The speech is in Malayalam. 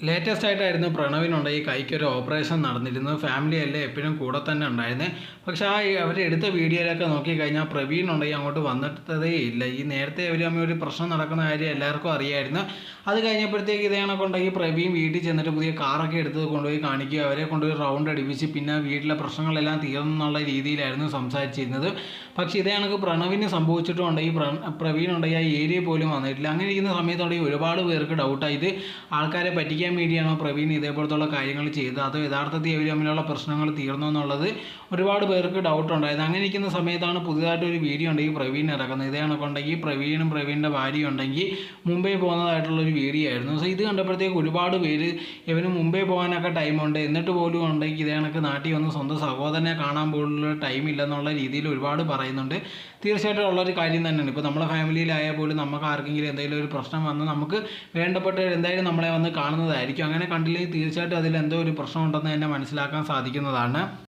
ലേറ്റസ്റ്റ് ആയിട്ടായിരുന്നു പ്രണവിനുണ്ട് ഈ കൈക്കൊരു ഓപ്പറേഷൻ നടന്നിരുന്നത്. ഫാമിലി അല്ലേ എപ്പോഴും കൂടെ തന്നെ ഉണ്ടായിരുന്നത്. പക്ഷേ അവരെടുത്ത വീഡിയോയിലൊക്കെ നോക്കിക്കഴിഞ്ഞാൽ പ്രവീണുണ്ടെങ്കിൽ അങ്ങോട്ട് വന്നിട്ടതേ ഇല്ല. ഈ നേരത്തെ അവർ തമ്മിൽ ഒരു പ്രശ്നം നടക്കുന്ന കാര്യം എല്ലാവർക്കും അറിയായിരുന്നു. അത് കഴിഞ്ഞപ്പോഴത്തേക്ക് ഇതേ കണക്കുണ്ടെങ്കിൽ പ്രവീൺ വീട്ടിൽ ചെന്നിട്ട് പുതിയ കാറൊക്കെ എടുത്ത് കൊണ്ടുപോയി കാണിക്കുക, അവരെ കൊണ്ടുപോയി റൗണ്ട് അടിപ്പിച്ച് പിന്നെ വീട്ടിലെ പ്രശ്നങ്ങളെല്ലാം തീർന്നെന്നുള്ള രീതിയിലായിരുന്നു സംസാരിച്ചിരുന്നത്. പക്ഷേ ഇതേ കണക്ക് പ്രണവിന് സംഭവിച്ചിട്ടുണ്ടെങ്കിൽ പ്രവീണുണ്ടെങ്കിൽ ആ ഏരിയ പോലും വന്നിട്ടില്ല. അങ്ങനെ ഇരിക്കുന്ന സമയത്തുണ്ടെങ്കിൽ ഒരുപാട് പേർക്ക് ഡൗട്ടായി ഇത് ആൾക്കാരെ പറ്റിക്കാൻ വേണ്ടിയാണോ പ്രവീൺ ഇതേപോലത്തുള്ള കാര്യങ്ങൾ ചെയ്തത്, അതോ യഥാർത്ഥത്തിൽ ഇവർ തമ്മിലുള്ള പ്രശ്നങ്ങൾ തീർന്നു എന്നുള്ളത് ഒരുപാട് പേർക്ക് ഡൗട്ട് ഉണ്ടായിരുന്നു. അങ്ങനെ ഇരിക്കുന്ന സമയത്താണ് പുതിയതായിട്ട് ഒരു വീഡിയോ ഉണ്ടെങ്കിൽ പ്രവീൺ ഇറക്കുന്നത്. ഇതേ കണക്കുണ്ടെങ്കിൽ പ്രവീണും പ്രവീണിൻ്റെ ഭാര്യയും ഉണ്ടെങ്കിൽ മുംബൈ പോകുന്നതായിട്ടുള്ളൊരു വീഡിയോ ആയിരുന്നു. സോ ഇത് കണ്ടപ്പോഴത്തേക്ക് ഒരുപാട് പേര് ഇവന് മുംബൈ പോകാനൊക്കെ ടൈമുണ്ട്, എന്നിട്ട് പോലും ഉണ്ടെങ്കിൽ ഇതേ കണക്ക് നാട്ടിൽ വന്ന് സ്വന്തം സഹോദരനെ കാണാൻ പോലുള്ള ടൈം ഇല്ലെന്നുള്ള രീതിയിൽ ഒരുപാട് പറയുന്നുണ്ട്. തീർച്ചയായിട്ടും ഉള്ളൊരു കാര്യം തന്നെയാണ്. ഇപ്പോൾ നമ്മുടെ ഫാമിലിയിലായാൽ പോലും നമുക്ക് ആർക്കെങ്കിലും എന്തെങ്കിലും ഒരു പ്രശ്നം വന്ന് നമുക്ക് വേണ്ടപ്പെട്ടവർ എന്തായാലും നമ്മളെ വന്ന് കാണുന്നതായിരിക്കും. അങ്ങനെ കണ്ടില്ലെങ്കിൽ തീർച്ചയായിട്ടും അതിൽ എന്തോ ഒരു പ്രശ്നം ഉണ്ടെന്ന് തന്നെ മനസ്സിലാക്കാൻ സാധിക്കുന്നതാണ്.